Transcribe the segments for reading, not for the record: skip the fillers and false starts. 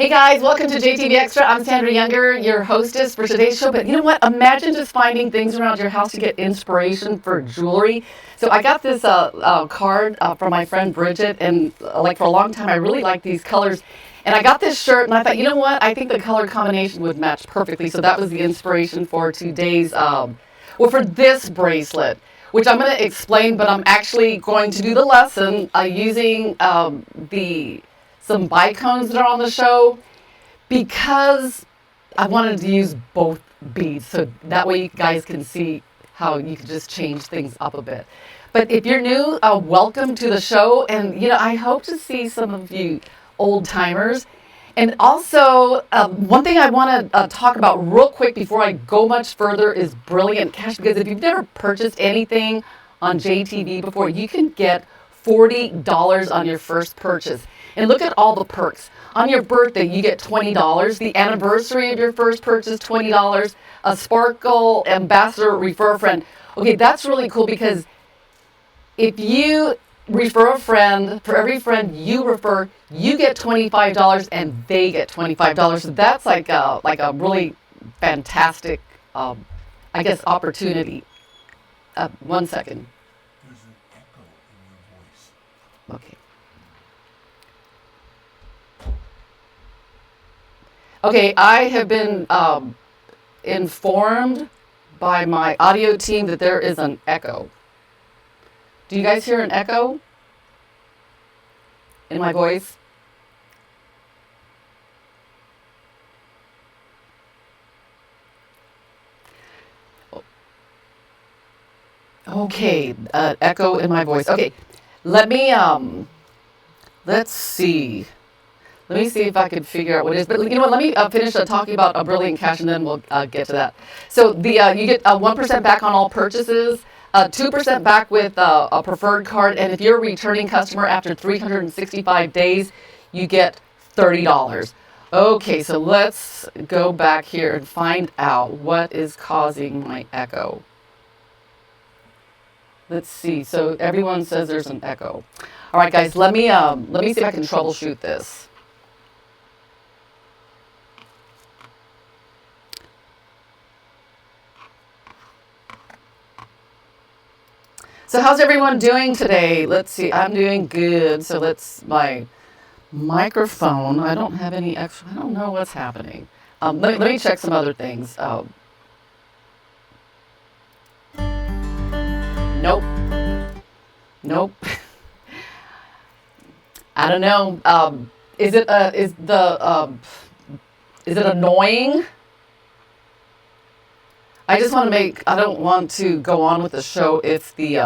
Hey guys, welcome to JTV Extra. I'm Sandra Younger, your hostess for today's show. But you know what? Imagine just finding things around your house to get inspiration for jewelry. So I got this card from my friend Bridget, and like for a long time, I really liked these colors. And I got this shirt, and I thought, you know what? I think the color combination would match perfectly. So that was the inspiration for today's, for this bracelet, which I'm going to explain, but I'm actually going to do the lesson using the some bicones that are on the show because I wanted to use both beads so that way you guys can see how you can just change things up a bit. But if you're new, welcome to the show, and I hope to see some of you old timers. And also, one thing I want to talk about real quick before I go much further is Brilliant Cash, because if you've never purchased anything on JTV before, you can get $40 on your first purchase. And look at all the perks. On your birthday, you get $20. The anniversary of your first purchase, $20. A Sparkle Ambassador Refer a Friend. Okay, that's really cool because if you refer a friend, for every friend you refer, you get $25 and they get $25. So that's like a really fantastic, I guess, opportunity. 1 second. There's an echo in your voice. Okay. Okay, I have been informed by my audio team that there is an echo. Do you guys hear an echo in my voice? Okay, echo in my voice. Okay, let me let's see. Let me see if I can figure out what it is. But you know what? Let me finish talking about a Brilliant Cash, and then we'll get to that. So the you get 1% back on all purchases, 2% back with a preferred card, and if you're a returning customer after 365 days, you get $30. Okay, so let's go back here and find out what is causing my echo. Let's see. So everyone says there's an echo. All right, guys. Let me see if I can troubleshoot this. So how's everyone doing today? Let's see. I'm doing good. So my microphone. I don't have any extra. I don't know what's happening. Let me check some other things. Nope. Nope. I don't know. Is it annoying? I just want to I don't want to go on with the show if the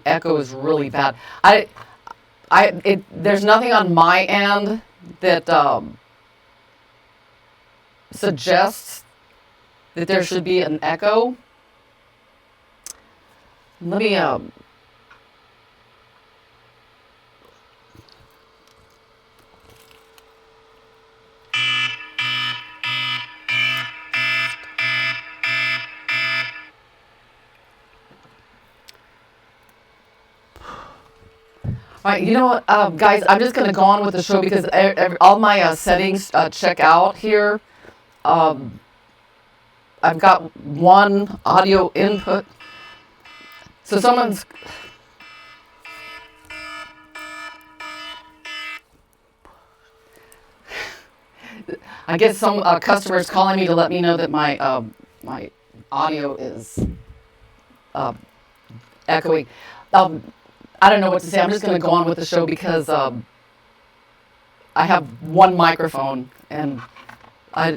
echo is really bad. There's nothing on my end that suggests that there should be an echo. Let me All right, you know what, guys, I'm just going to go on with the show because all my settings check out here. I've got one audio input. So someone's... I guess some customers calling me to let me know that my my audio is echoing. I don't know what to say. I'm just going to go on with the show because I have one microphone, and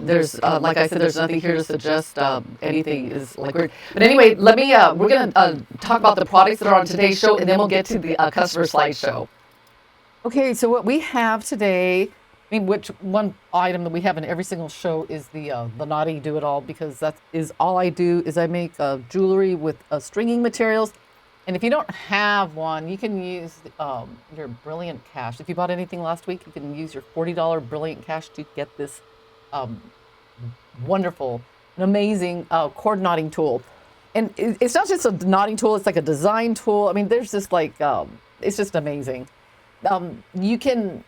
there's like I said, there's nothing here to suggest anything is like weird. But anyway, we're going to talk about the products that are on today's show, and then we'll get to the customer slideshow. Okay, so what we have today, which one item that we have in every single show is the Knotty-Do-It-All, because that is all I do is I make jewelry with stringing materials. And if you don't have one, you can use your Brilliant Cash. If you bought anything last week, you can use your $40 Brilliant Cash to get this wonderful and amazing cord knotting tool. And it's not just a knotting tool, it's like a design tool. There's just like, it's just amazing. You can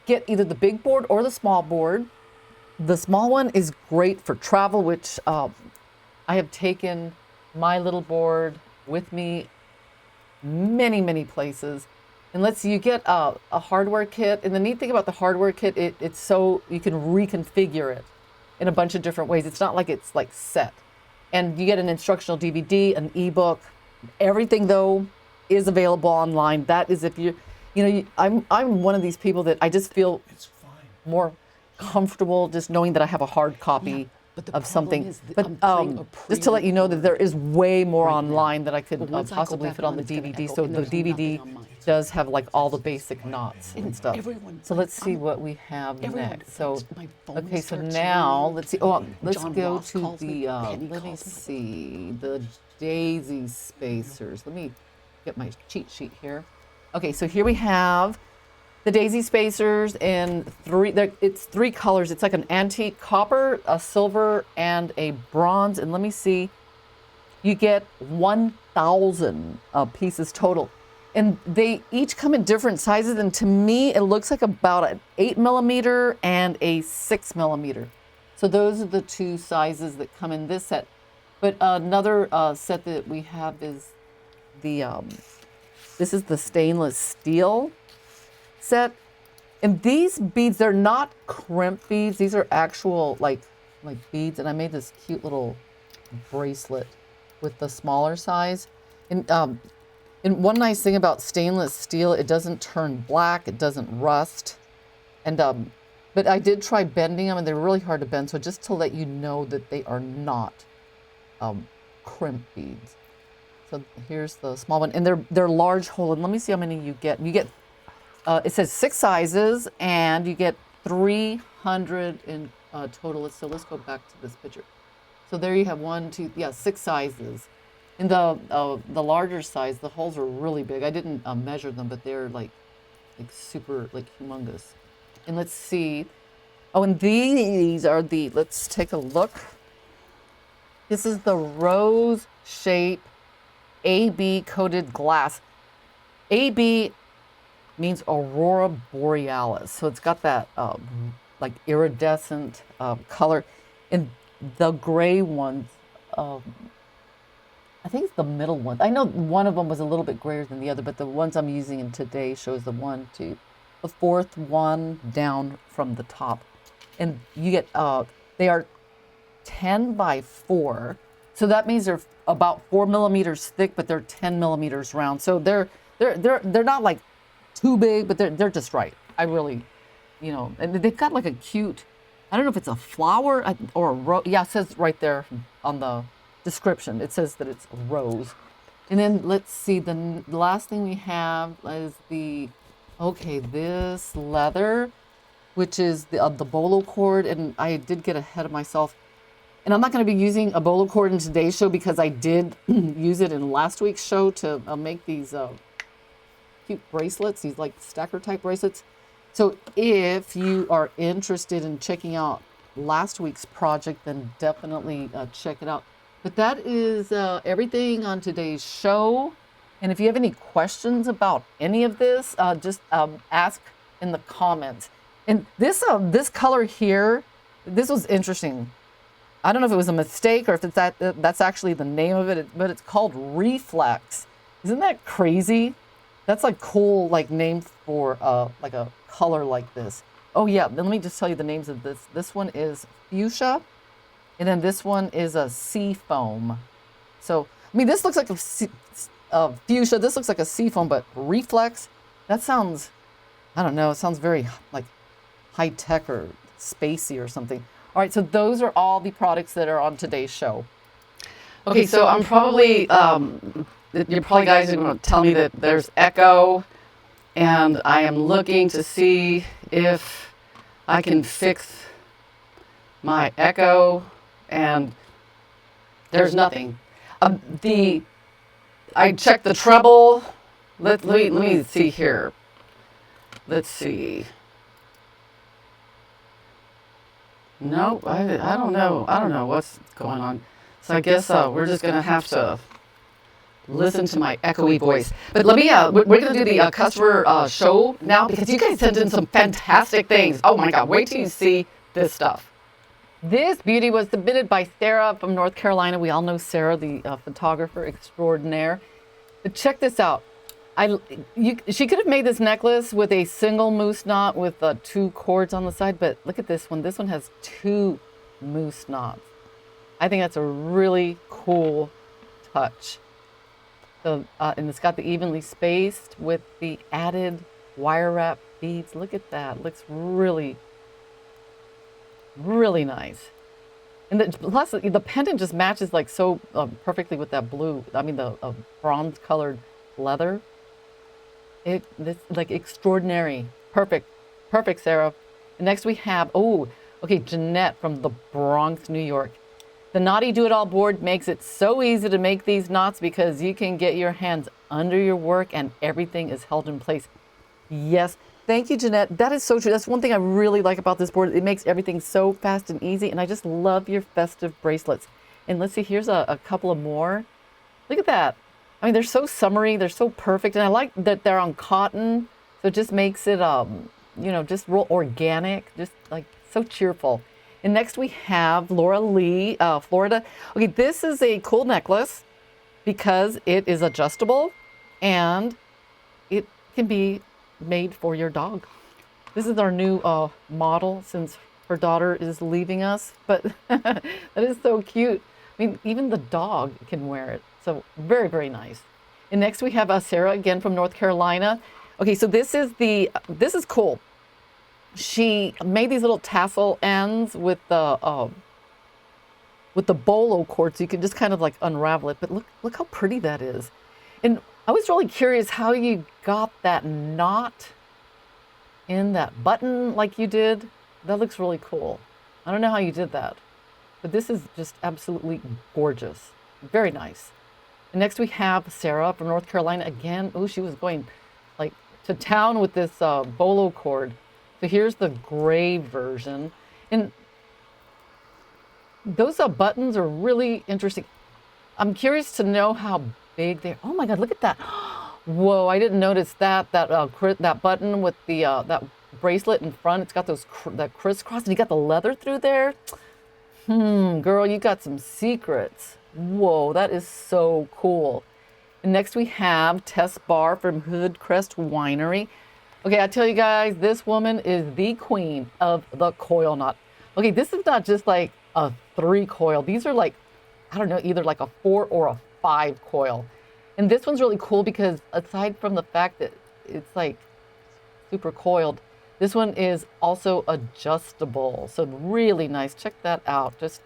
get either the big board or the small board. The small one is great for travel, which I have taken my little board with me many places. And let's see, you get a hardware kit. And the neat thing about the hardware kit, it's so you can reconfigure it in a bunch of different ways. It's not like it's like set. And you get an instructional DVD, an ebook. Everything though is available online. That is if I'm one of these people that I just feel It's fine. more comfortable just knowing that I have a hard copy but the of problem something. is that But I'm putting a just to let you know that there is way more right now. online that I could But once I go possibly back fit on on, the it's gonna DVD. echo, So and the there's nothing DVD on mine. does have like all the basic knots and stuff. everyone- So let's see I'm- what we have everyone next. So thinks my phone okay, so starts now ringing. let's see. Oh, let's John go Ross to calls me, the. Penny Let me calls me. see the daisy spacers. Let me get my cheat sheet here. Okay, so here we have the daisy spacers in it's 3 colors. It's like an antique copper, a silver, and a bronze. And let me see, you get 1,000 pieces total. And they each come in different sizes. And to me, it looks like about an 8mm and a 6mm. So those are the 2 sizes that come in this set. But another set that we have is this is the stainless steel set. And these beads, they're not crimp beads. These are actual like beads. And I made this cute little bracelet with the smaller size. And one nice thing about stainless steel, it doesn't turn black. It doesn't rust. And but I did try bending them, and they're really hard to bend. So just to let you know that they are not crimp beads. So here's the small one, and they're large hole. And let me see how many you get. You get it says 6 sizes, and you get 300 in total. So let's go back to this picture. So there you have 6 sizes. In the larger size, the holes are really big. I didn't measure them, but they're like super humongous. And let's see. Oh, and these are let's take a look. This is the rose shape AB coated glass. AB means Aurora Borealis. So it's got that like iridescent color. And the gray ones, I think it's the middle one. I know one of them was a little bit grayer than the other, but the ones I'm using in today shows the 1, 2, the 4th one down from the top. And you get, they are 10 by 4. So that means they're about 4mm thick, but they're 10mm round. So they're not like too big, but they're just right. I really, and they've got like a cute, I don't know if it's a flower or a rose. Yeah, it says right there on the description. It says that it's a rose. And then let's see, the last thing we have is this leather, which is the bolo cord. And I did get ahead of myself. And I'm not going to be using a bolo cord in today's show because I did use it in last week's show to make these cute bracelets, these like stacker type bracelets. So if you are interested in checking out last week's project, then definitely check it out. But that is everything on today's show. And if you have any questions about any of this, just ask in the comments. And this color here, this was interesting. I don't know if it was a mistake or if it's that's actually the name of it, but it's called Reflex. Isn't that crazy? That's like cool, like name for like a color like this. Oh yeah, then let me just tell you the names of this. This one is fuchsia, and then this one is a sea foam. So I mean, this looks like a fuchsia. This looks like a sea foam, but Reflex. That sounds, I don't know. It sounds very like high tech or spacey or something. All right, so those are all the products that are on today's show. Okay, so I'm probably, you're probably guys are going to tell me that there's echo, and I am looking to see if I can fix my echo, and there's nothing. I checked the treble. Let me see here. Let's see. No, I don't know. I don't know what's going on. So I guess we're just gonna have to listen to my echoey voice. But let me, we're going to do the customer show now because you guys sent in some fantastic things. Oh my God, wait till you see this stuff. This beauty was submitted by Sarah from North Carolina. We all know Sarah, the photographer extraordinaire. But check this out. She could have made this necklace with a single moose knot with 2 cords on the side, but look at this one. This one has 2 moose knots. I think that's a really cool touch. So, and it's got the evenly spaced with the added wire wrap beads. Look at that. It looks really, really nice. And plus, the pendant just matches like so perfectly with that blue. I mean, the bronze colored leather. It's like extraordinary. Perfect. Perfect, Sarah. And next we have, Jeanette from the Bronx, New York. The Knotty-Do-It-All board makes it so easy to make these knots because you can get your hands under your work and everything is held in place. Yes. Thank you, Jeanette. That is so true. That's one thing I really like about this board. It makes everything so fast and easy. And I just love your festive bracelets. And let's see, here's a couple of more. Look at that. I mean, they're so summery. They're so perfect. And I like that they're on cotton. So it just makes it, just real organic, just like so cheerful. And next we have Laura Lee, Florida. Okay, this is a cool necklace because it is adjustable and it can be made for your dog. This is our new model since her daughter is leaving us, but that is so cute. I mean, even the dog can wear it. So very, very nice. And next we have Sarah again from North Carolina. Okay, so this is cool. She made these little tassel ends with the bolo cord, so you can just kind of like unravel it. But look how pretty that is. And I was really curious how you got that knot in that button like you did. That looks really cool. I don't know how you did that, but this is just absolutely gorgeous. Very nice. And next we have Sarah from North Carolina again. Oh, she was going like to town with this bolo cord. So here's the gray version. And those buttons are really interesting. I'm curious to know how big they are. Oh my God, look at that. Whoa, I didn't notice that button with the that bracelet in front. It's got that crisscross and you got the leather through there. Girl, you got some secrets. Whoa, that is so cool. And next we have Tess Barr from Hoodcrest Winery. Okay, I tell you guys, this woman is the queen of the coil knot. Okay, this is not just like a 3 coil. These are like, I don't know, either like a 4 or a 5 coil. And this one's really cool because aside from the fact that it's like super coiled, this one is also adjustable. So really nice. Check that out. Just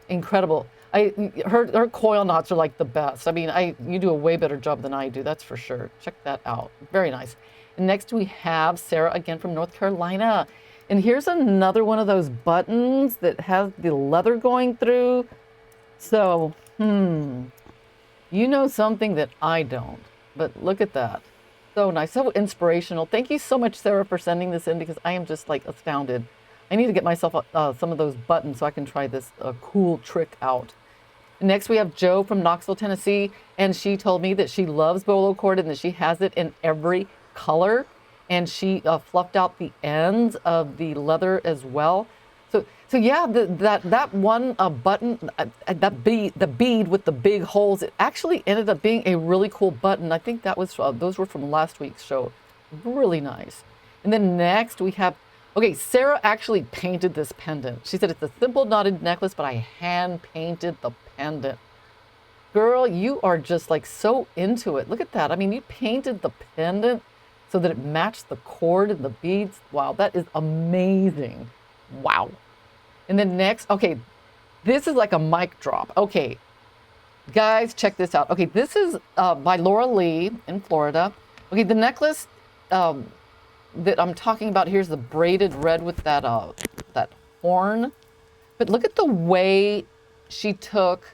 incredible. Her coil knots are like the best. I mean, you do a way better job than I do, that's for sure. Check that out. Very nice. And next we have Sarah again from North Carolina. And here's another one of those buttons that has the leather going through. So, you know something that I don't, but look at that. So nice, so inspirational. Thank you so much, Sarah, for sending this in because I am just like astounded. I need to get myself some of those buttons so I can try this cool trick out. Next, we have Joe from Knoxville, Tennessee, and she told me that she loves bolo cord and that she has it in every color, and she fluffed out the ends of the leather as well. So yeah, that one button, the bead with the big holes, it actually ended up being a really cool button. I think that was those were from last week's show. Really nice. And then next we have, okay, Sarah actually painted this pendant. She said it's a simple knotted necklace, but I hand painted the pendant. Girl, you are just like so into it. Look at that. I mean, you painted the pendant so that it matched the cord and the beads. Wow, that is amazing. Wow. And then next, okay, this is like a mic drop. Okay, guys, check this out. Okay, this is by Laura Lee in Florida. Okay, the necklace that I'm talking about here is the braided red with that horn. But look at the way she took,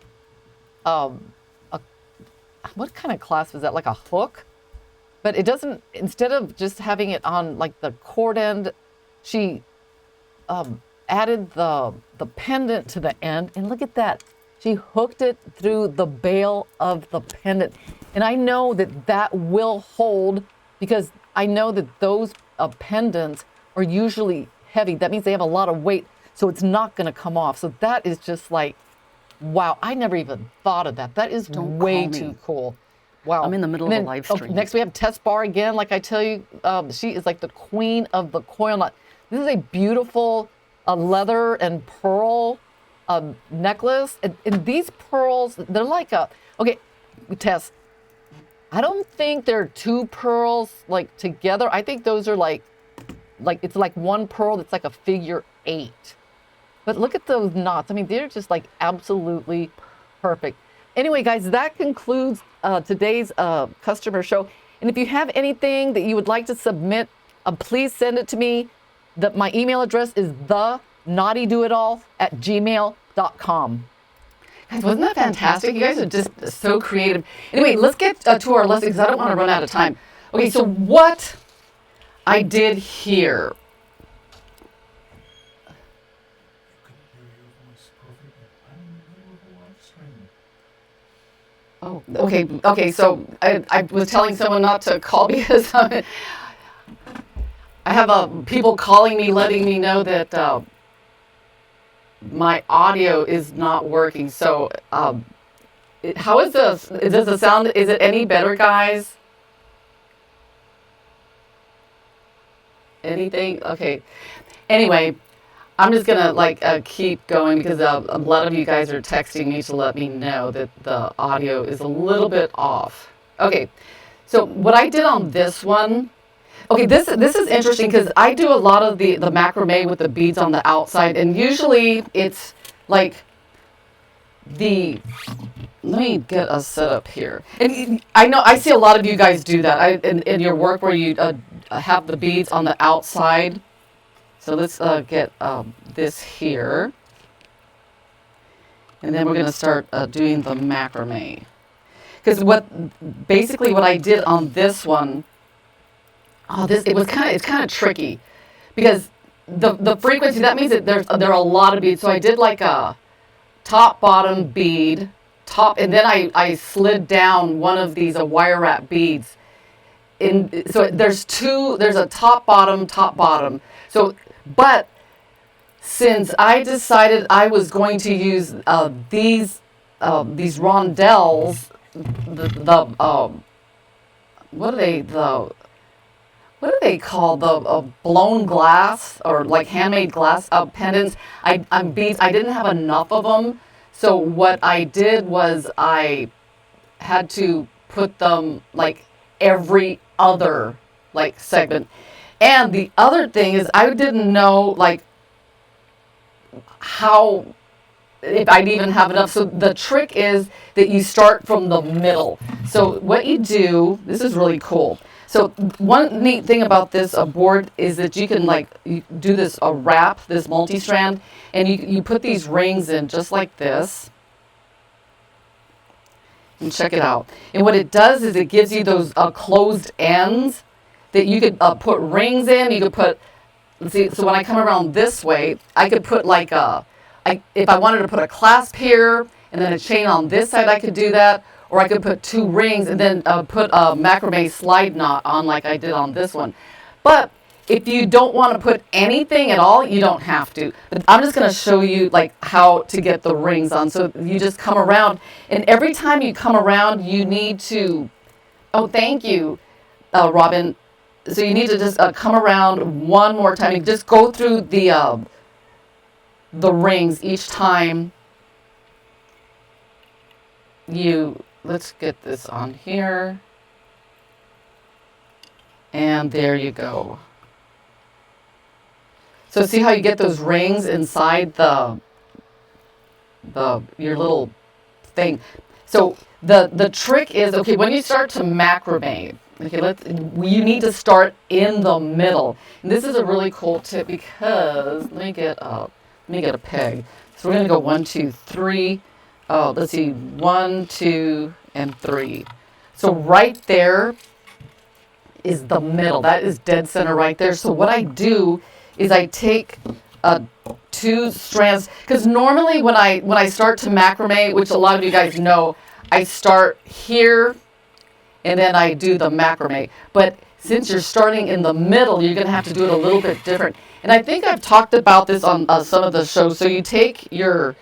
what kind of clasp is that? Like a hook? But it doesn't, instead of just having it on like the cord end, she added the pendant to the end. And look at that. She hooked it through the bail of the pendant. And I know that that will hold because I know that those pendants are usually heavy. That means they have a lot of weight, so it's not going to come off. So that is just like, wow, I never even thought of that. That is way too cool. Wow. I'm in the middle of a live stream. Next we have Tess Bar again. Like I tell you, she is like the queen of the coil knot. This is a beautiful leather and pearl necklace. And these pearls, they're like okay, Tess, I don't think they're two pearls like together. I think those are like it's like one pearl that's like a figure 8. But look at those knots. I mean, they're just like absolutely perfect. Anyway, guys, that concludes today's customer show. And if you have anything that you would like to submit, please send it to me. My email address is theknotty-do-it-all@gmail.com. Guys, wasn't that fantastic? You guys are just so creative. Anyway, let's get to our lesson because I don't want to run out of time. Okay, so what I did here. Oh, okay. Okay, so I was telling someone not to call because I have people calling me, letting me know that my audio is not working. So how is this? Does the sound, is it any better, guys? Anything? Okay. Anyway, I'm just gonna keep going because a lot of you guys are texting me to let me know that the audio is a little bit off. Okay, so what I did on this one, okay, this is interesting because I do a lot of the macrame with the beads on the outside, and usually it's like let me get a setup here. And I know I see a lot of you guys do that in your work where you have the beads on the outside. So let's get this here. And then we're going to start doing the macrame. Because basically what I did on this one, it's kind of tricky. Because the frequency, that means that there are a lot of beads. So I did like a top bottom bead, and then I slid down one of these wire wrap beads. So there's a top bottom. So, but since I decided I was going to use these rondelles, what do they call the blown glass or like handmade glass pendants? Beads. I didn't have enough of them, so what I did was I had to put them like every other segment. And the other thing is I didn't know how, if I'd even have enough. So the trick is that you start from the middle. So what you do, this is really cool. So one neat thing about this board is that you can you do this wrap, this multi-strand, and you put these rings in just like this. And check it out. And what it does is it gives you those closed ends that you could put rings in. You could put, let's see, so when I come around this way, I could put if I wanted to put a clasp here and then a chain on this side, I could do that. Or I could put 2 rings and then put a macrame slide knot on like I did on this one. But if you don't want to put anything at all, you don't have to. But I'm just going to show you how to get the rings on. So you just come around, and every time you come around, you need to, oh, thank you, Robin. So you need to just come around one more time. You just go through the rings each time let's get this on here. And there you go. So see how you get those rings inside your little thing. So the trick is, okay, when you start to macrame, okay, you need to start in the middle. And this is a really cool tip because let me get a peg. So we're gonna go 1, 2, 3. Oh, let's see, 1, 2, and 3. So right there is the middle. That is dead center right there. So what I do is I take 2 2 strands, because normally when I start to macrame, which a lot of you guys know, I start here and then I do the macrame. But since you're starting in the middle, you're going to have to do it a little bit different. And I think I've talked about this on some of the shows. So you take your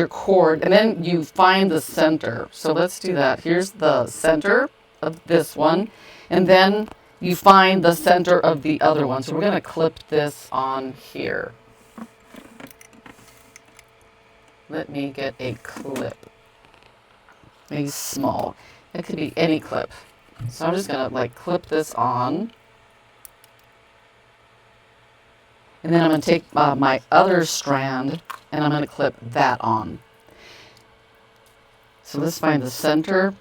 cord and then you find the center. So let's do that. Here's the center of this one, and then you find the center of the other one. So we're going to clip this on here. Let me get a clip. Maybe small. It could be any clip. So I'm just going to like clip this on. And then I'm going to take my other strand and I'm going to clip that on. So let's find the center.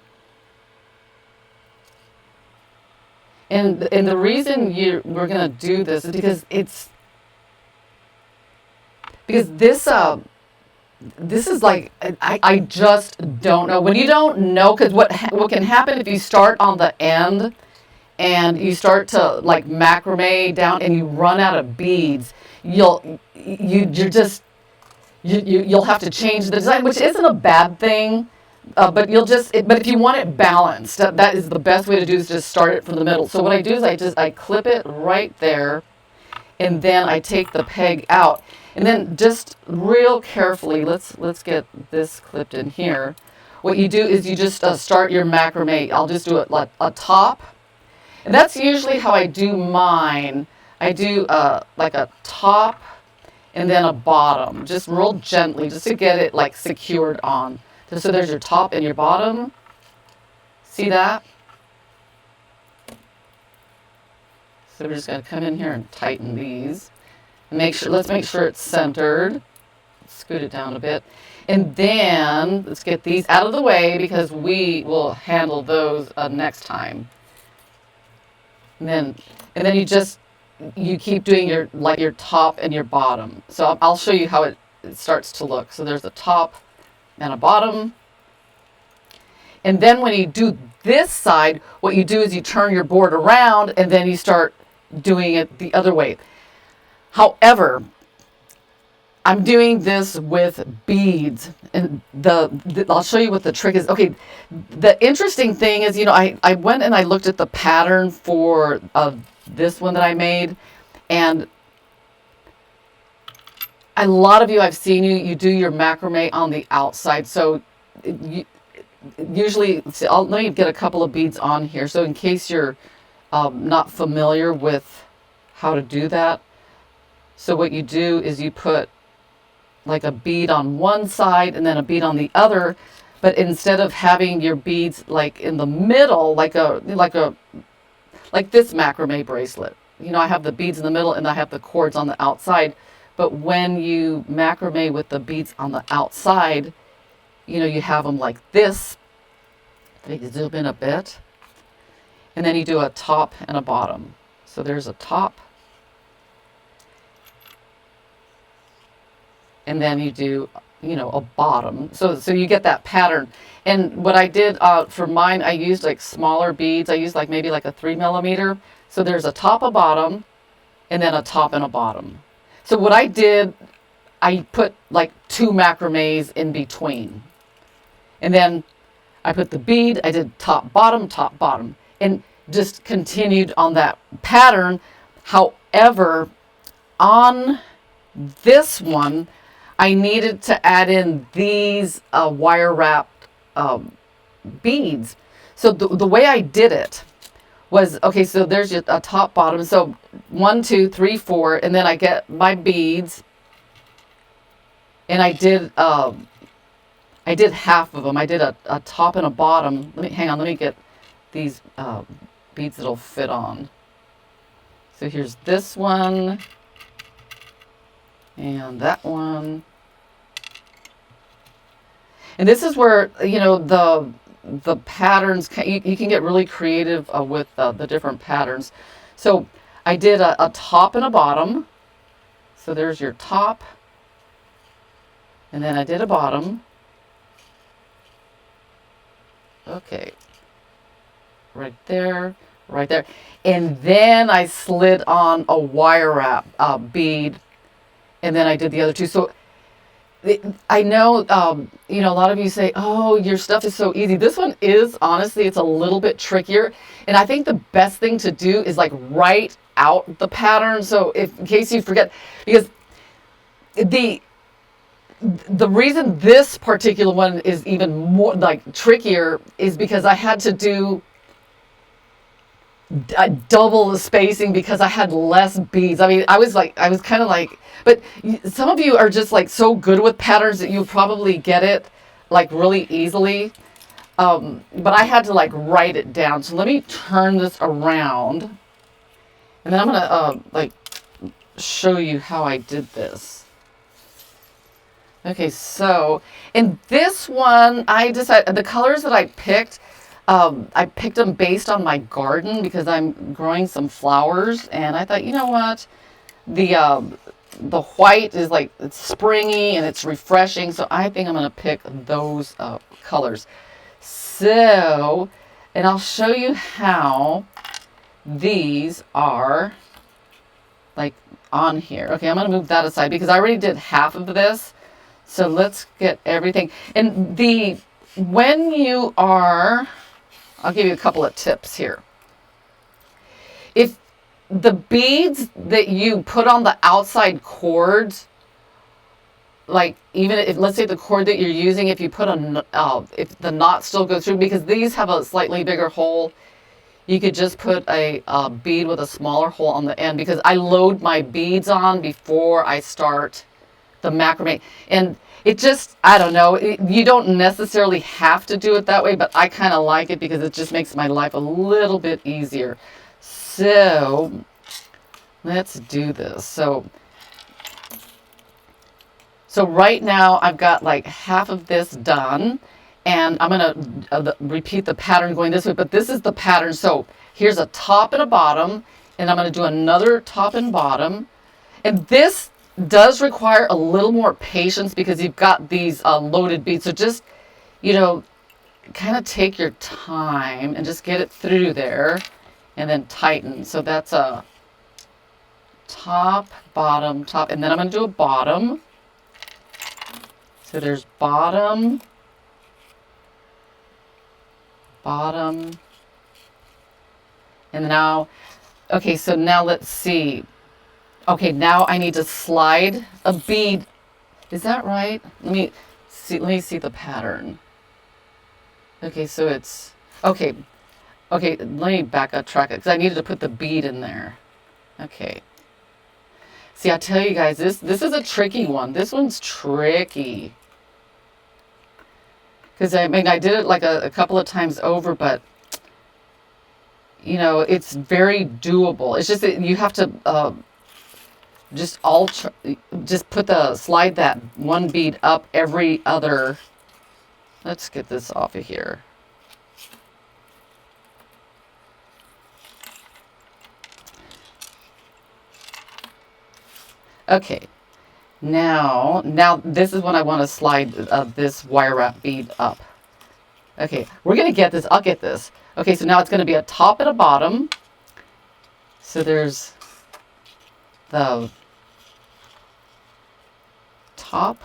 And the reason we're going to do this is because this is like, I just don't know. When you don't know, because what can happen if you start on the end and you start to like macrame down and you run out of beads, you'll have to change the design, which isn't a bad thing. But if you want it balanced, that is the best way to do is just start it from the middle. So what I do is I clip it right there, and then I take the peg out, and then just real carefully, let's get this clipped in here. What you do is you just start your macrame. I'll just do it like a top, and that's usually how I do mine. I do like a top and then a bottom, just real gently, just to get it like secured on. So there's your top and your bottom. See that? So we're just going to come in here and tighten these. And let's make sure it's centered. Scoot it down a bit. And then let's get these out of the way because we will handle those next time. And then you keep doing your top and your bottom. So I'll show you how it starts to look. So there's a top and a bottom. And then when you do this side, what you do is you turn your board around and then you start doing it the other way. However, I'm doing this with beads, and I'll show you what the trick is. Okay, the interesting thing is, I went and I looked at the pattern for this one that I made, and a lot of you, I've seen you do your macrame on the outside. So usually, let me get a couple of beads on here. So in case you're not familiar with how to do that. So what you do is you put like a bead on one side and then a bead on the other. But instead of having your beads like in the middle, like this macrame bracelet, I have the beads in the middle and I have the cords on the outside. But when you macrame with the beads on the outside, you have them like this. Let me zoom in a bit. And then you do a top and a bottom. So there's a top. And then you do, a bottom. So you get that pattern. And what I did for mine, I used like smaller beads. I used maybe a 3 millimeter. So there's a top, a bottom, and then a top and a bottom. So what I did, I put like 2 macrames in between. And then I put the bead, I did top, bottom, and just continued on that pattern. However, on this one, I needed to add in these wire wrapped beads. So the way I did it was, okay, so there's just a top, bottom. So 1, 2, 3, 4, and then I get my beads, and I did half of them. I did a top and a bottom. Let me get these beads that'll fit on. So here's this one, and that one. And this is where, the patterns, you can get really creative with the different patterns. So I did a top and a bottom. So there's your top. And then I did a bottom. Okay. Right there, right there. And then I slid on a wire wrap bead. and then I did the other two. So I know, you know, a lot of you say, oh, your stuff is so easy. This one is, honestly, it's a little bit trickier. And I think the best thing to do is like write out the pattern. So if, in case you forget, because the reason this particular one is even more like trickier is because I had to do double the spacing because I had less beads. I mean, I was kind of like, but some of you are just like so good with patterns that you probably get it like really easily. But I had to like write it down. So let me turn this around, and then I'm gonna like show you how I did this. Okay, so in this one, I decided the colors that I picked them based on my garden because I'm growing some flowers, and I thought, you know what, the white is like, it's springy and it's refreshing, so I think I'm gonna pick those colors. So, and I'll show you how these are like on here. Okay, I'm gonna move that aside because I already did half of this. So let's get everything. And when you are, I'll give you a couple of tips here. If the beads that you put on the outside cords, like even if, let's say the cord that you're using, if you put if the knot still goes through, because these have a slightly bigger hole, you could just put a bead with a smaller hole on the end, because I load my beads on before I start the macrame. And it just, I don't know, you don't necessarily have to do it that way, but I kind of like it because it just makes my life a little bit easier. So let's do this. So right now I've got like half of this done, and I'm going to repeat the pattern going this way, but this is the pattern. So here's a top and a bottom, and I'm going to do another top and bottom. And this does require a little more patience because you've got these loaded beads. So just, you know, kind of take your time and just get it through there and then tighten. So that's a top, bottom, top, and then I'm going to do a bottom. So there's bottom, bottom, and now, okay, so now let's see. Okay, now I need to slide a bead. Is that right? Let me see the pattern. Okay, so it's, okay, let me back up track it because I needed to put the bead in there. Okay. See, I tell you guys, this is a tricky one. This one's tricky. Because I mean, I did it like a couple of times over, but you know, it's very doable. It's just that you have to just slide that one bead up every other. Let's get this off of here. Okay, now this is when I want to slide this wire wrap bead up. Okay, we're gonna get this. I'll get this. Okay, so now it's gonna be a top and a bottom. So there's the top.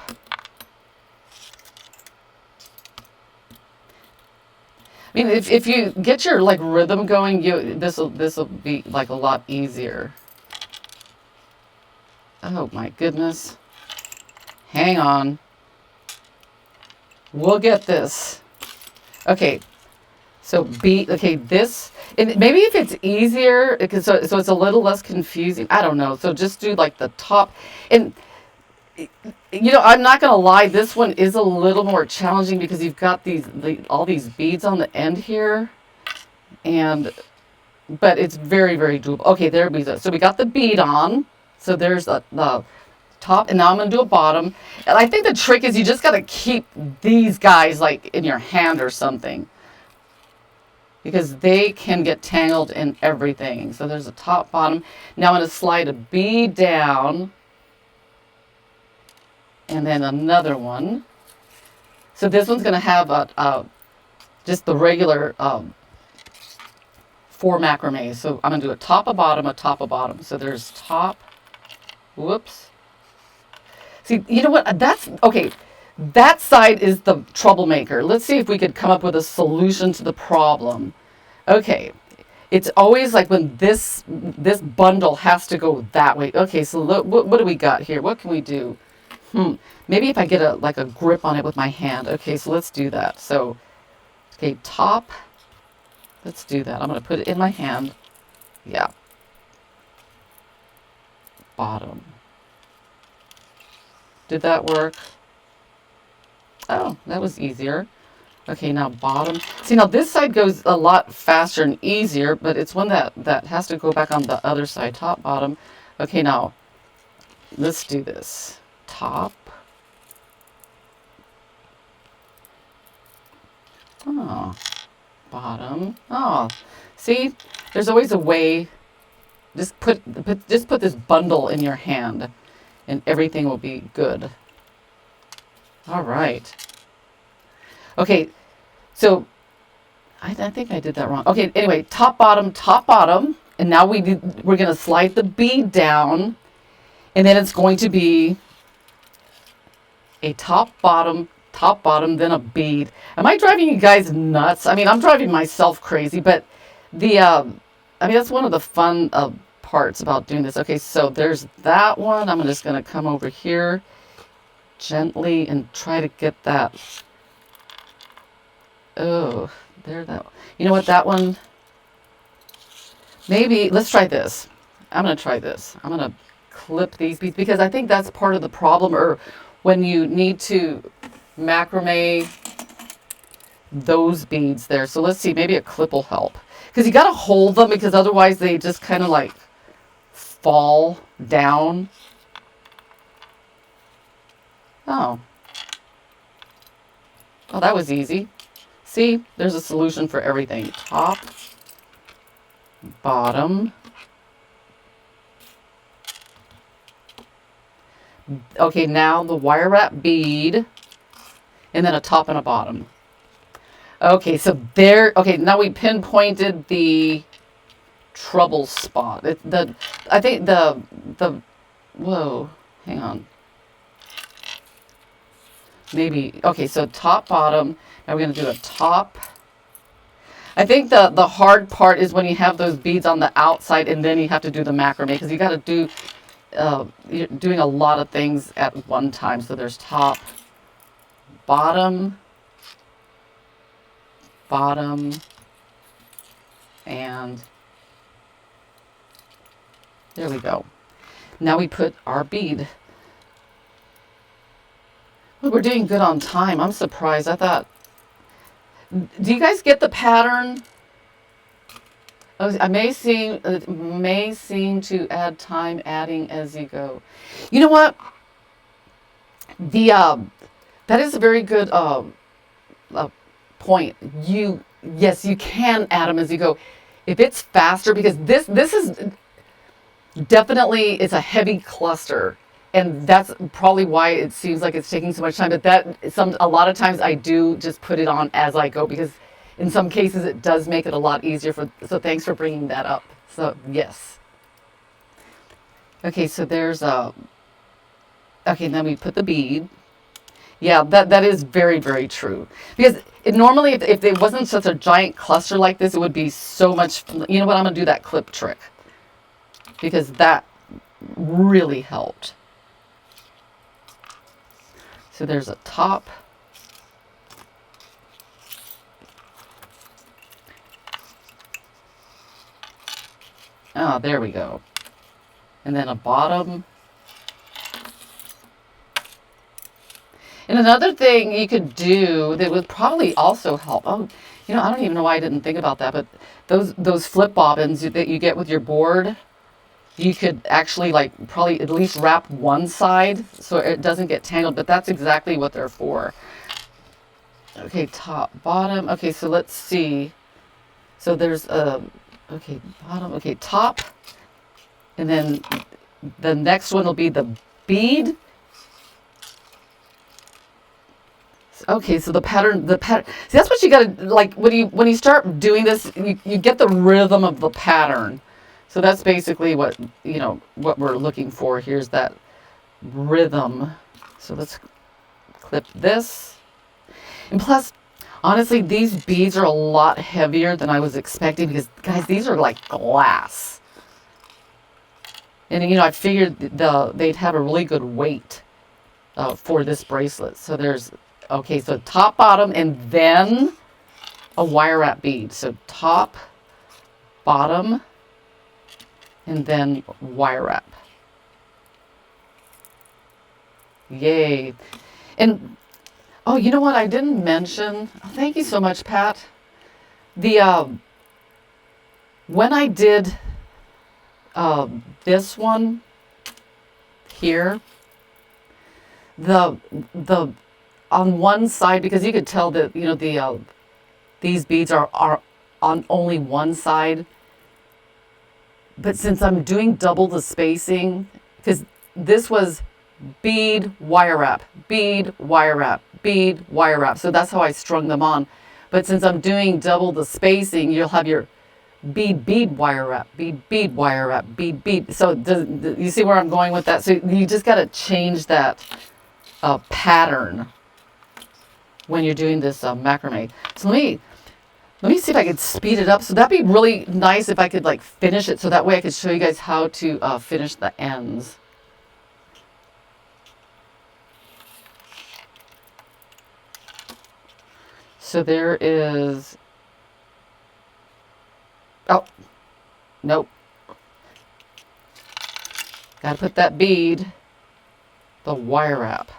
I mean, if you get your like rhythm going, this will be like a lot easier. Oh my goodness. Hang on. We'll get this. Okay. So this, and maybe if it's easier, because so it's a little less confusing. I don't know. So just do like the top, and you know, I'm not gonna lie, this one is a little more challenging because you've got all these beads on the end here, but it's very, very doable. Okay, there we go. So we got the bead on. So there's the top, and now I'm gonna do a bottom. And I think the trick is you just gotta keep these guys like in your hand or something, because they can get tangled in everything. So there's a top, bottom. Now I'm gonna slide a bead down, and then another one. So this one's gonna have just the regular 4 macrame. So I'm gonna do a top, a bottom, a top, a bottom. So there's top, whoops, See, you know what? That's okay. That side is the troublemaker. Let's see if we could come up with a solution to the problem. Okay. It's always like when this bundle has to go that way. Okay, so look, what do we got here? What can we do? Maybe if I get a grip on it with my hand. Okay, so let's do that. So, okay, top. Let's do that. I'm going to put it in my hand. Yeah. Bottom. Did that work? Oh, that was easier. Okay, now bottom. See, now this side goes a lot faster and easier, but it's one that has to go back on the other side. Top, bottom. Okay, now let's do this. Top. Oh, bottom. Oh, see, there's always a way. Just put this bundle in your hand, and everything will be good. All right. Okay, so I think I did that wrong. Okay, anyway, top, bottom, and now we're going to slide the bead down, and then it's going to be a top, bottom, then a bead. Am I driving you guys nuts? I mean, I'm driving myself crazy, but I mean, that's one of the fun parts about doing this. Okay, so there's that one. I'm just going to come over here gently and try to get that. Oh, there that. You know what, that one, maybe, let's try this. I'm going to try this. I'm going to clip these beads because I think that's part of the problem, or when you need to macrame those beads there. So let's see, maybe a clip will help. Because you got to hold them because otherwise they just kind of like fall down. Oh. Oh, that was easy. See, there's a solution for everything. Top, bottom. Okay, now the wire wrap bead, and then a top and a bottom. Okay, so there, okay, now we pinpointed the trouble spot. I think the, whoa, hang on. Maybe, okay, so top, bottom. Now we're going to do a top. I think the hard part is when you have those beads on the outside and then you have to do the macrame because you got to do, you're doing a lot of things at one time. So there's top, bottom, and there we go. Now we put our bead. Well, we're doing good on time. I'm surprised. I thought, do you guys get the pattern? I may seem to add time adding as you go. You know what? That is a very good point. Yes, you can add them as you go. If it's faster, because this is definitely, it's a heavy cluster. And that's probably why it seems like it's taking so much time. But a lot of times I do just put it on as I go because in some cases it does make it a lot easier. So thanks for bringing that up. So yes. Okay, so there's okay, then we put the bead. Yeah, that is very, very true. Because normally if it wasn't such a giant cluster like this, it would be so much. You know what? I'm going to do that clip trick because that really helped. So there's a top. Oh, there we go. And then a bottom. And another thing you could do that would probably also help. Oh, you know, I don't even know why I didn't think about that, but those flip bobbins that you get with your board, you could actually like probably at least wrap one side so it doesn't get tangled, but that's exactly what they're for. Okay, top, bottom. Okay, so let's see. So there's okay, bottom, okay, top. And then the next one will be the bead. Okay, so the pattern, see, that's what you gotta, like, when you start doing this, you get the rhythm of the pattern. So that's basically what, you know, what we're looking for. Here's that rhythm. So let's clip this. And plus, honestly, these beads are a lot heavier than I was expecting because, guys, these are like glass. And, you know, I figured they'd have a really good weight for this bracelet. So there's, okay, so top, bottom, and then a wire wrap bead. So top, bottom, and then wire wrap. Yay. And, oh, you know what I didn't mention? Oh, thank you so much, Pat. When I did this one here, the on one side, because you could tell that, you know, these beads are on only one side. But since I'm doing double the spacing, because this was bead, wire wrap, bead, wire wrap, bead, wire wrap. So that's how I strung them on. But since I'm doing double the spacing, you'll have your bead, bead, wire wrap, bead, bead, wire wrap, bead, bead. So you see where I'm going with that? So you just got to change that pattern when you're doing this macrame. So let me see if I could speed it up. So that'd be really nice if I could like finish it. So that way I could show you guys how to finish the ends. So there is, oh, nope. Got to put that bead, the wire wrap.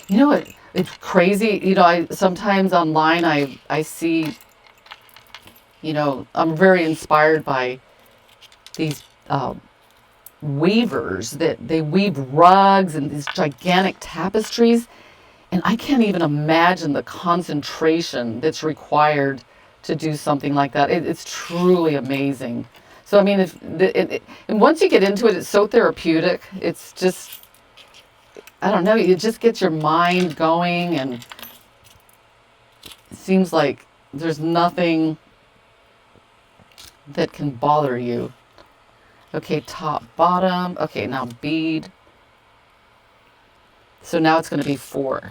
You know what? It's crazy. You know, sometimes online I see, you know, I'm very inspired by these weavers that they weave rugs and these gigantic tapestries. And I can't even imagine the concentration that's required to do something like that. It's truly amazing. So, I mean, and once you get into it, it's so therapeutic. It's just, I don't know, it just gets your mind going, and it seems like there's nothing that can bother you. Okay, top, bottom. Okay, now bead. So now it's going to be 4.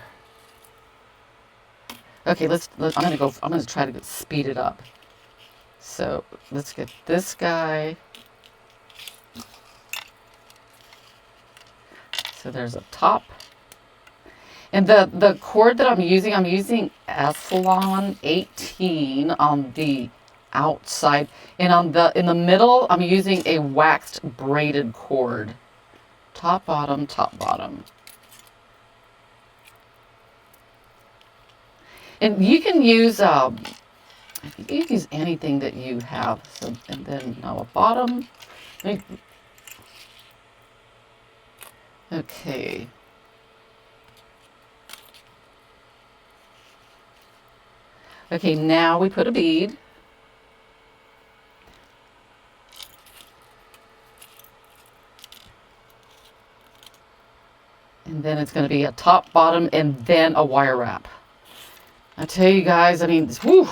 Okay, I'm going to try to speed it up. So let's get this guy. So there's a top. And the cord that I'm using Echelon 18 on the outside. And in the middle, I'm using a waxed braided cord. Top, bottom, top, bottom. And you can use anything that you have. So, and then now a bottom. Okay. Okay, now we put a bead. And then it's going to be a top, bottom, and then a wire wrap. I tell you guys, I mean, whew.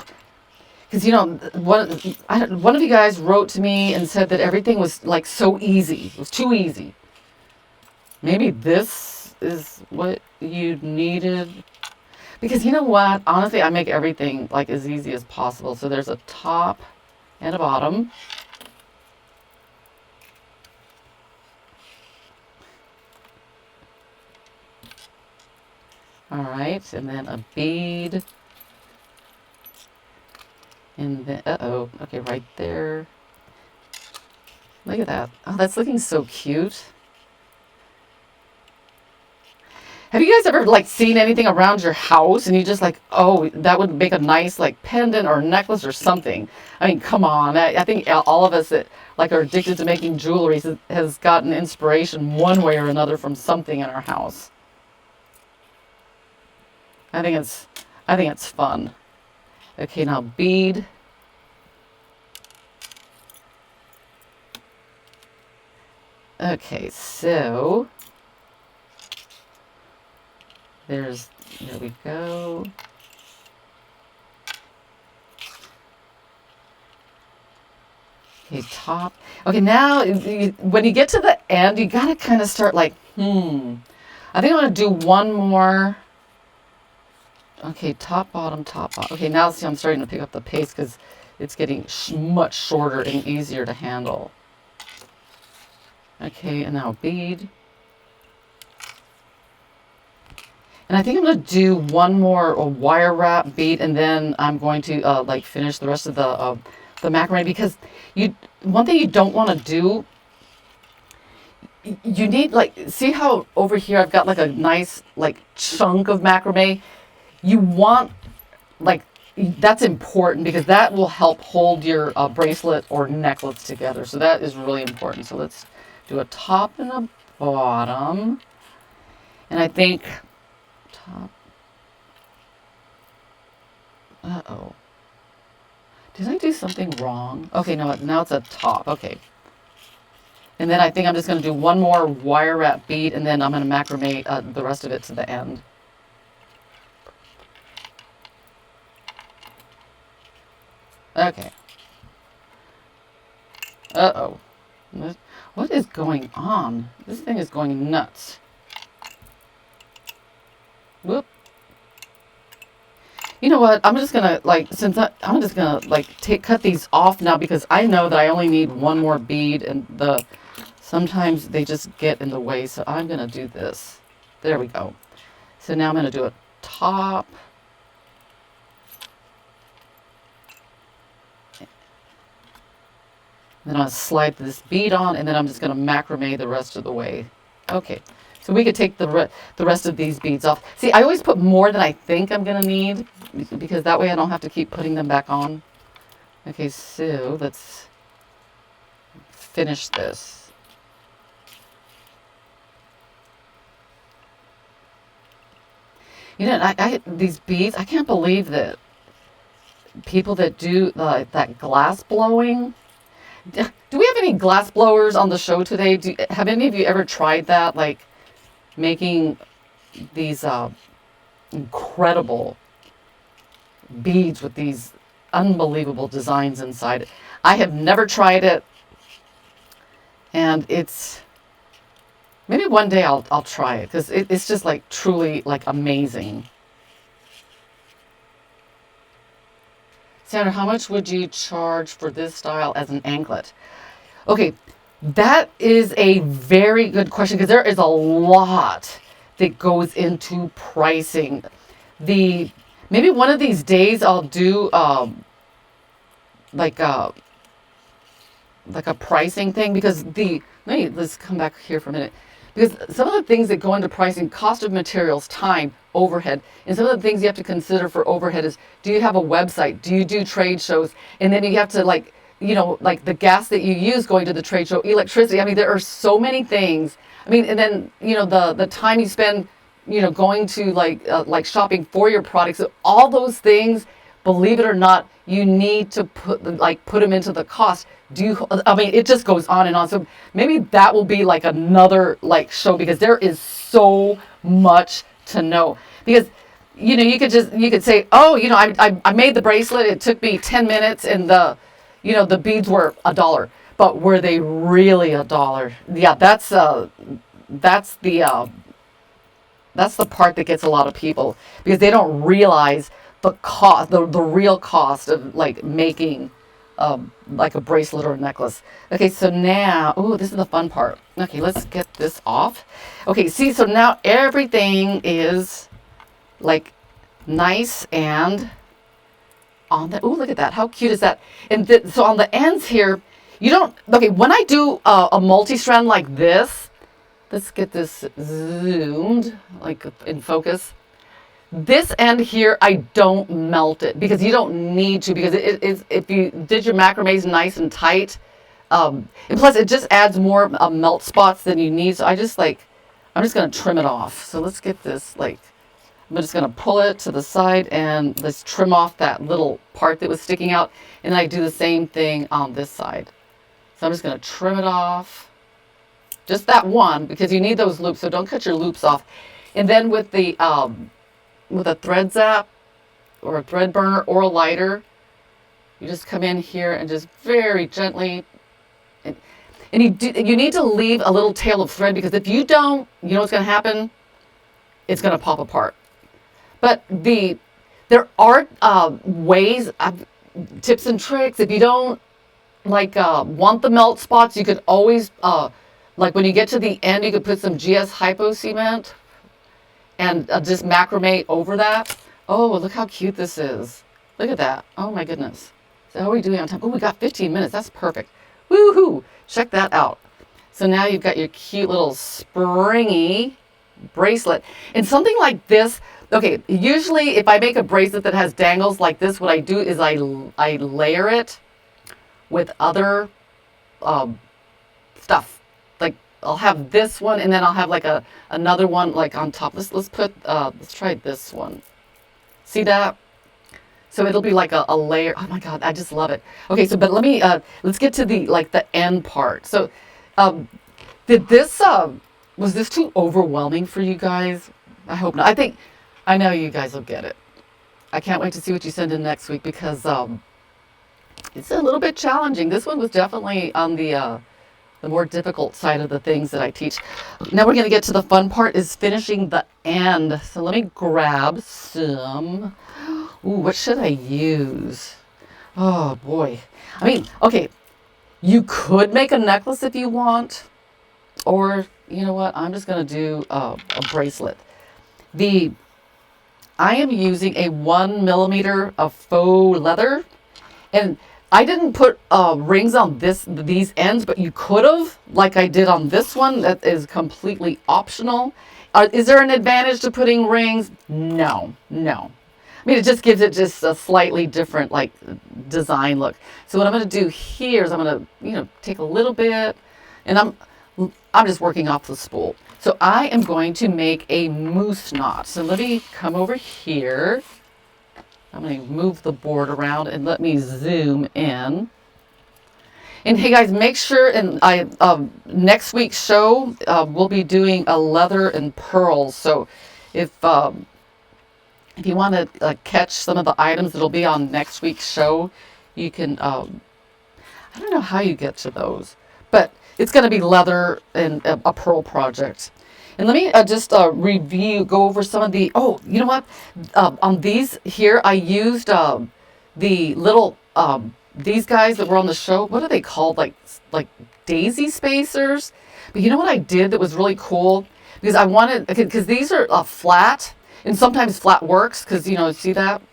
Because, you know, one of you guys wrote to me and said that everything was like so easy. It was too easy. Maybe this is what you needed. Because you know what? Honestly, I make everything like as easy as possible. So there's a top and a bottom. All right, and then a bead. And then, okay, right there. Look at that. Oh, that's looking so cute. Have you guys ever like seen anything around your house and you just like, oh, that would make a nice like pendant or necklace or something? I mean, come on. I think all of us that like are addicted to making jewelry has gotten inspiration one way or another from something in our house. I think it's fun. Okay, now bead. Okay, so there we go. Okay, top. Okay, now when you get to the end, you gotta kind of start like, I think I'm going to do one more. Okay, top, bottom, top, bottom. Okay, now see, I'm starting to pick up the pace because it's getting much shorter and easier to handle. Okay, and now bead. And I think I'm going to do one more wire wrap bead, and then I'm going to like finish the rest of the macrame, because one thing you don't want to do, you need, like, see how over here I've got like a nice like chunk of macrame. You want, like, that's important because that will help hold your bracelet or necklace together. So that is really important. So let's do a top and a bottom. And I think top. Uh-oh. Did I do something wrong? Okay, no, now it's a top. Okay. And then I think I'm just going to do one more wire wrap bead, and then I'm going to macrame the rest of it to the end. Okay. Uh-oh. What is going on? This thing is going nuts. Whoop. You know what? I'm just gonna, like, I'm just gonna like cut these off now, because I know that I only need one more bead, and sometimes they just get in the way. So I'm gonna do this. There we go. So now I'm gonna do a top. Then I'll slide this bead on, and then I'm just going to macrame the rest of the way. Okay, so we could take the rest of these beads off. See, I always put more than I think I'm going to need, because that way I don't have to keep putting them back on. Okay, so let's finish this. You know, these beads, I can't believe that people that do that glass blowing. Do we have any glass blowers on the show today? Have any of you ever tried that? Like making these incredible beads with these unbelievable designs inside it. I have never tried it, and maybe one day I'll try it, because it's just like truly like amazing. Sandra, how much would you charge for this style as an anklet? Okay, that is a very good question, because there is a lot that goes into pricing. Maybe one of these days I'll do like a pricing thing, because let's come back here for a minute. Because some of the things that go into pricing, cost of materials, time, overhead, and some of the things you have to consider for overhead is, do you have a website? Do you do trade shows? And then you have to, like, you know, like the gas that you use going to the trade show, electricity. I mean, there are so many things. I mean, and then, you know, the time you spend, you know, going to like shopping for your products. So all those things, believe it or not, you need to put them into the cost. I mean, it just goes on and on. So maybe that will be like another like show, because there is so much to know. Because, you know, you could say, oh, you know, I made the bracelet. It took me 10 minutes, and the beads were $1. But were they really $1? Yeah, that's the part that gets a lot of people, because they don't realize the cost, the real cost of like making like a bracelet or a necklace. Okay, so now, oh, this is the fun part. Okay, let's get this off. Okay, see, so now everything is like nice and on the, oh, look at that. How cute is that? And so on the ends here, okay, when I do a multi-strand like this, let's get this zoomed, like in focus. This end here, I don't melt it, because you don't need to, because it is, if you did your macrames nice and tight, and plus it just adds more melt spots than you need. So I'm just going to trim it off. So let's get this, like, I'm just going to pull it to the side, and let's trim off that little part that was sticking out. And then I do the same thing on this side. So I'm just going to trim it off. Just that one, because you need those loops, so don't cut your loops off. And then with a thread zap or a thread burner or a lighter, you just come in here and just very gently, and you need to leave a little tail of thread, because if you don't, you know what's going to happen? it's going to pop apart. But there are ways, tips and tricks. If you don't want the melt spots, you could always, like when you get to the end, you could put some GS Hypo cement and just macrame over that. Oh, look how cute this is. Look at that. Oh my goodness. So how are we doing on time? Oh, we got 15 minutes. That's perfect. Woohoo! Check that out. So now you've got your cute little springy bracelet. And something like this, okay, usually if I make a bracelet that has dangles like this, what I do is I layer it with other stuff. Like I'll have this one and then I'll have like another one like on top. Let's try this one. See that? So it'll be like a layer. Oh my God, I just love it. Okay, so but let's get to the end part. So was this too overwhelming for you guys? I hope not. I know you guys will get it. I can't wait to see what you send in next week because it's a little bit challenging. This one was definitely on the more difficult side of the things that I teach. Now we're going to get to the fun part, is finishing the end. So let me grab some. Ooh, what should I use? Oh boy. I mean, okay, you could make a necklace if you want, or you know what? I'm just going to do a bracelet. I am using a 1 millimeter of faux leather, and I didn't put rings on these ends, but you could have, like I did on this one. That is completely optional. Is there an advantage to putting rings? No. I mean, it just gives it just a slightly different design look. So what I'm going to do here is I'm going to take a little bit, and I'm just working off the spool. So I am going to make a moose knot. So let me come over here. I'm going to move the board around and let me zoom in. And hey guys, make sure, and next week's show, we'll be doing a leather and pearls. So if you want to catch some of the items that'll be on next week's show, you can, I don't know how you get to those, but it's going to be leather and a pearl project. And let me just go over some of the, oh, you know what? On these here, I used the little, these guys that were on the show. What are they called? Like daisy spacers? But you know what I did that was really cool? Because I wanted, because these are flat, and sometimes flat works, because, see that?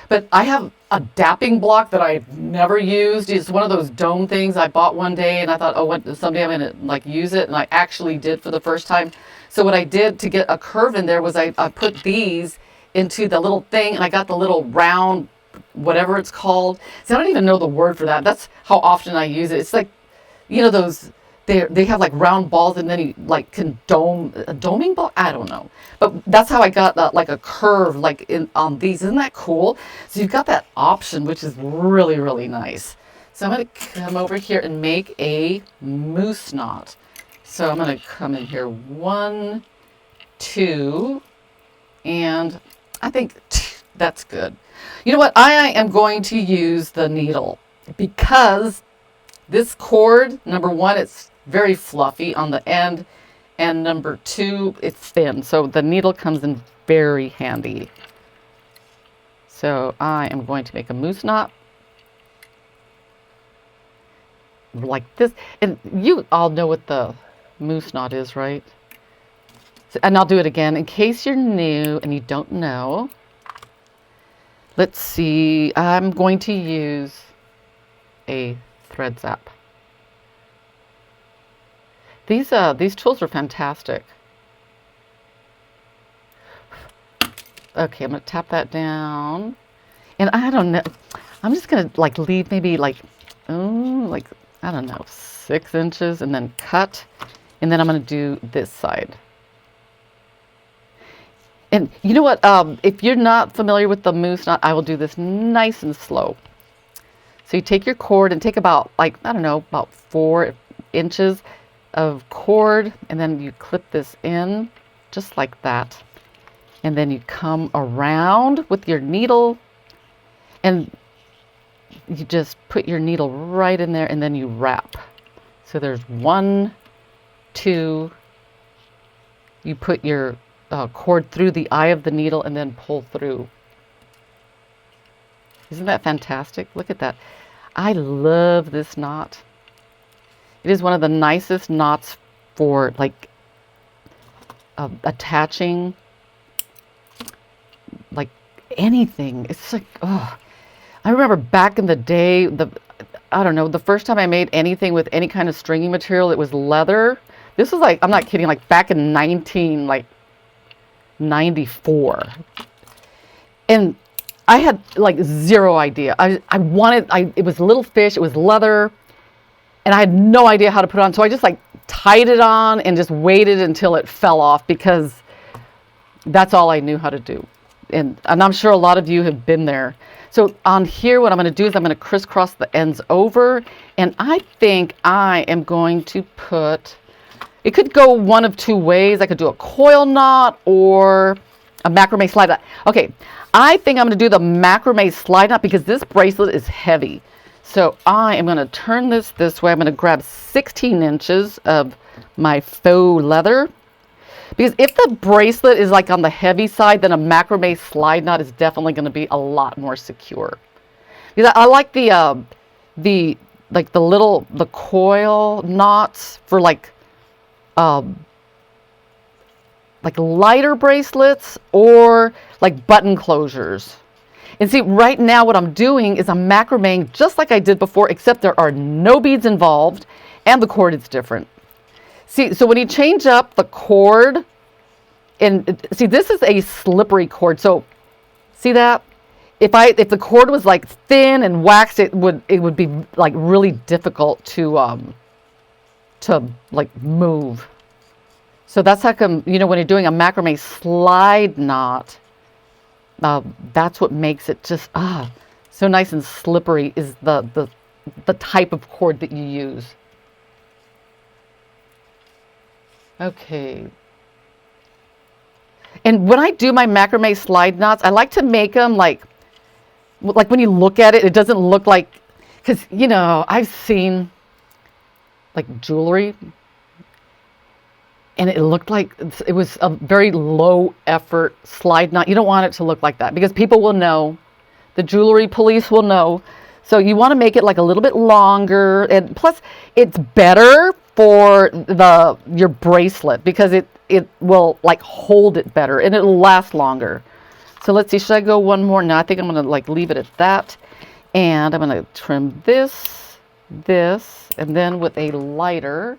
But I have a dapping block that I've never used. It's one of those dome things I bought one day, and I thought, oh, someday I'm going to use it, and I actually did for the first time. So what I did to get a curve in there was I put these into the little thing, and I got the little round, whatever it's called. See, I don't even know the word for that. That's how often I use it. It's like, those, they have like round balls, and then you can dome, a doming ball? I don't know. But that's how I got a curve on these. Isn't that cool? So you've got that option, which is really, really nice. So I'm going to come over here and make a moose knot. So I'm going to come in here 1, 2, and I think that's good. You know what? I am going to use the needle because this cord, number one, it's very fluffy on the end, and number 2, it's thin. So the needle comes in very handy. So I am going to make a moose knot like this. And you all know what the moose knot is, right? So, and I'll do it again in case you're new and you don't know. Let's see. I'm going to use a thread zap. These tools are fantastic. Okay, I'm going to tap that down. And I don't know. I'm just going to leave maybe I don't know, 6 inches, and then cut. And then I'm going to do this side. And you know what? If you're not familiar with the moose knot, I will do this nice and slow. So you take your cord and take about, I don't know, about 4 inches of cord, and then you clip this in just like that. And then you come around with your needle, and you just put your needle right in there, and then you wrap. So there's 1, 2, you put your cord through the eye of the needle and then pull through. Isn't that fantastic? Look at that. I love this knot. It is one of the nicest knots for like attaching like anything. It's like, oh, I remember back in the day, I don't know, the first time I made anything with any kind of stringing material, it was leather. This was like, I'm not kidding, like back in 1994. And I had like zero idea. It was little fish, it was leather, and I had no idea how to put it on. So I just like tied it on and just waited until it fell off because that's all I knew how to do. And I'm sure a lot of you have been there. So on here, what I'm going to do is I'm going to crisscross the ends over. And I think I am going to put, it could go one of two ways. I could do a coil knot or a macrame slide knot. Okay, I think I'm going to do the macrame slide knot because this bracelet is heavy. So I am going to turn this way. I'm going to grab 16 inches of my faux leather. Because if the bracelet is like on the heavy side, then a macrame slide knot is definitely going to be a lot more secure. Because I like the coil knots for like lighter bracelets or like button closures. And see, right now what I'm doing is I'm macrameing just like I did before, except there are no beads involved and the cord is different. See, so when you change up the cord, and see, this is a slippery cord. So see that? If the cord was like thin and waxed, it would be like really difficult to like move. So that's how come, you know, when you're doing a macrame slide knot, that's what makes it just so nice and slippery is the type of cord that you use. Okay. And when I do my macrame slide knots, I like to make them like when you look at it, it doesn't look like, because, you know, I've seen like jewelry and it looked like it was a very low effort slide knot. You don't want it to look like that because people will know, the jewelry police will know. So you want to make it like a little bit longer, and plus it's better for your bracelet because it will like hold it better and it'll last longer. So let's see, should I go one more? No, I think I'm going to like leave it at that. And I'm going to trim this, and then with a lighter.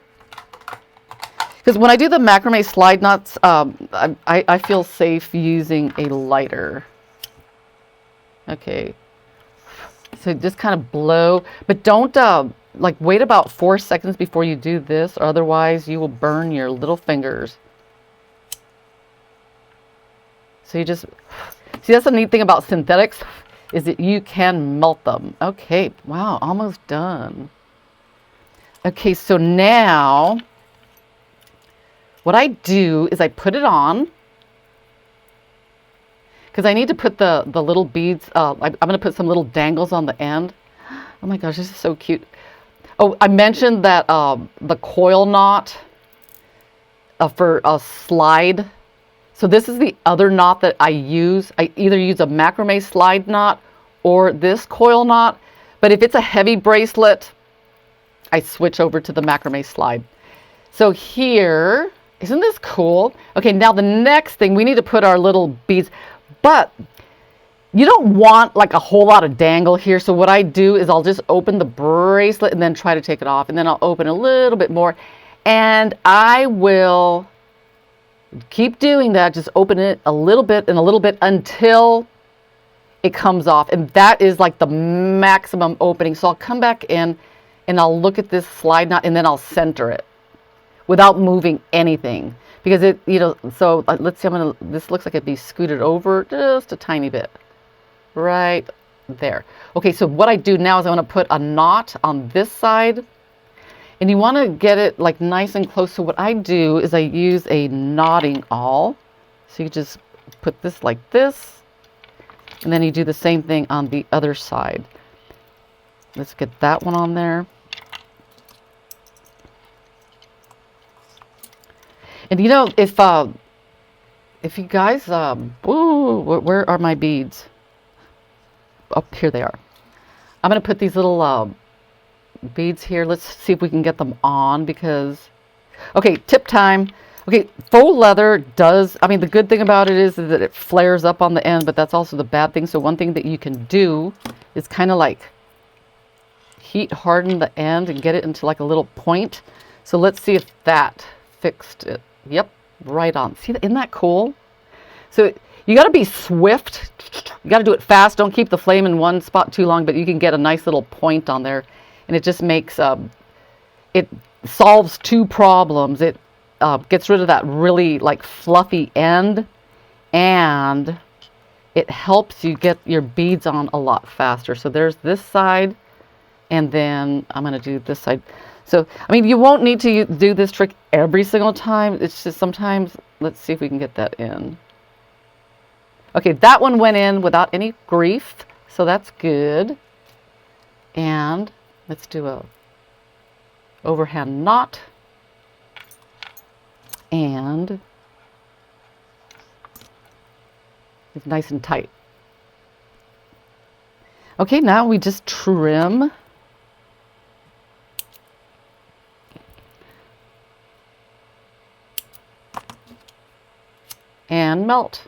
Because when I do the macrame slide knots, I feel safe using a lighter. Okay. So just kind of blow, but don't like wait about 4 seconds before you do this, or otherwise you will burn your little fingers. So you just, see, that's the neat thing about synthetics, is that you can melt them. Okay, wow, almost done. Okay, so now what I do is I put it on, because I need to put the little beads, I'm going to put some little dangles on the end. Oh my gosh, this is so cute. Oh, I mentioned that the coil knot for a slide. So this is the other knot that I use. I either use a macrame slide knot or this coil knot. But if it's a heavy bracelet, I switch over to the macrame slide. So here, isn't this cool? Okay, now the next thing, we need to put our little beads. But you don't want like a whole lot of dangle here. So what I do is I'll just open the bracelet and then try to take it off. And then I'll open a little bit more. And I will keep doing that. Just open it a little bit and a little bit until it comes off. And that is like the maximum opening. So I'll come back in and I'll look at this slide knot and then I'll center it without moving anything. Because it, you know, so let's see, this looks like it'd be scooted over just a tiny bit. Right there. Okay, so what I do now is I want to put a knot on this side. And you want to get it like nice and close. So what I do is I use a knotting awl. So you just put this like this. And then you do the same thing on the other side. Let's get that one on there. And you know, if if you guys, ooh, where are my beads? Oh, here they are. I'm going to put these little beads here. Let's see if we can get them on because, okay, tip time. Okay, faux leather does, I mean, the good thing about it is that it flares up on the end, but that's also the bad thing. So one thing that you can do is kind of like heat harden the end and get it into like a little point. So let's see if that fixed it. Yep, right on. See, isn't that cool? So you got to be swift. You got to do it fast. Don't keep the flame in one spot too long, but you can get a nice little point on there. And it just makes, it solves two problems. It gets rid of that really like fluffy end, and it helps you get your beads on a lot faster. So there's this side, and then I'm going to do this side. So, I mean, you won't need to do this trick every single time. It's just sometimes, let's see if we can get that in. Okay, that one went in without any grief, so that's good. And let's do a overhand knot. And it's nice and tight. Okay, now we just trim. And melt.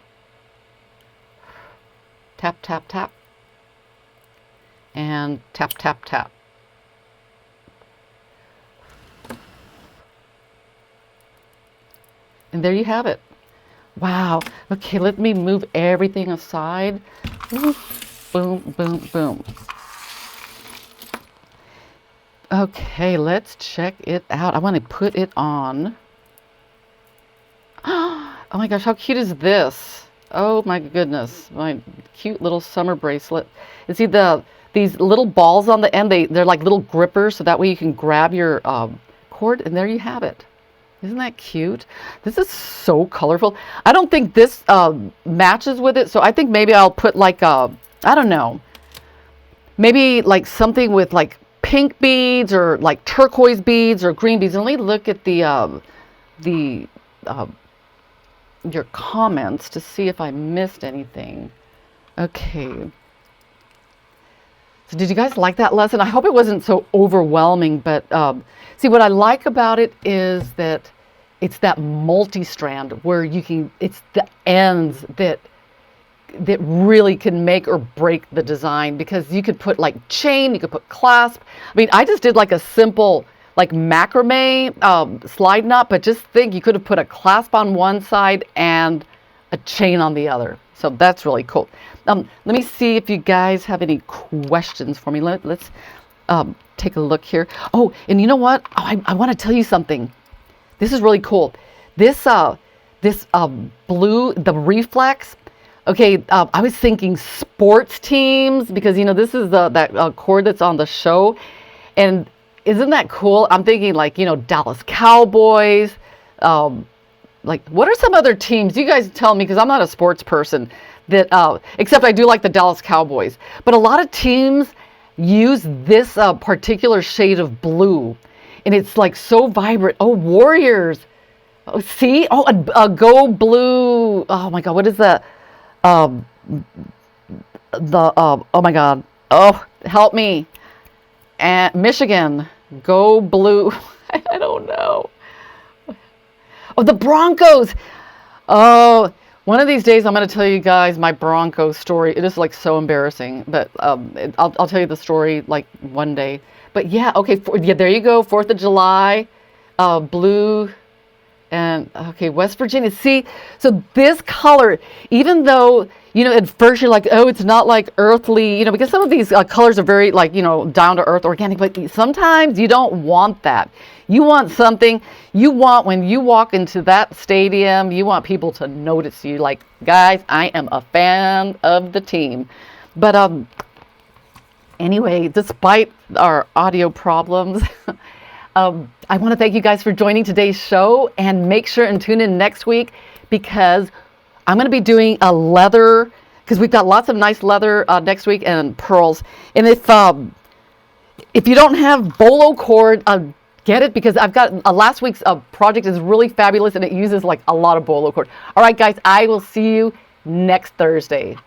Tap, tap, tap. And tap, tap, tap. And there you have it. Wow. Okay, let me move everything aside. Boom, boom, boom. Okay, let's check it out. I want to put it on. Oh my gosh, how cute is this? Oh my goodness, my cute little summer bracelet. You see these little balls on the end, they're like little grippers, so that way you can grab your cord, and there you have it. Isn't that cute? This is so colorful. I don't think this matches with it, so I think maybe I'll put like I don't know, maybe like something with like pink beads or like turquoise beads or green beads. And let me look at your comments to see if I missed anything. Okay. So did you guys like that lesson? I hope it wasn't so overwhelming, but see, what I like about it is that it's that multi-strand where you can, it's the ends that really can make or break the design, because you could put like chain, you could put clasp. I mean, I just did like a simple like macrame slide knot, but just think you could have put a clasp on one side and a chain on the other. So that's really cool. Let me see if you guys have any questions for me. Let's take a look here. Oh, and you know what? Oh, I want to tell you something. This is really cool. This blue, the reflex. Okay, I was thinking sports teams, because you know this is that cord that's on the show, and isn't that cool? I'm thinking like, you know, Dallas Cowboys. Like, what are some other teams? You guys tell me, because I'm not a sports person. That except I do like the Dallas Cowboys. But a lot of teams use this particular shade of blue, and it's like so vibrant. Oh, Warriors. Oh, see? Oh, a go blue. Oh my God, what is that? Oh my God. Oh, help me. And Michigan, go blue. I don't know. Oh, the Broncos. Oh, one of these days I'm going to tell you guys my Broncos story. It is like so embarrassing, but I'll tell you the story like one day. But yeah, okay, yeah, there you go. 4th of July, blue. And okay, West Virginia. See, so this color, even though, you know, at first you're like, oh, it's not like earthly, you know, because some of these colors are very like, you know, down to earth, organic, but sometimes you don't want that. You want something, you want when you walk into that stadium, you want people to notice you like, guys, I am a fan of the team. But anyway, despite our audio problems, I want to thank you guys for joining today's show, and make sure and tune in next week, because I'm going to be doing a leather, because we've got lots of nice leather next week, and pearls. And if you don't have bolo cord, Get it? Because I've got last week's project is really fabulous and it uses like a lot of bolo cord. All right, guys, I will see you next Thursday.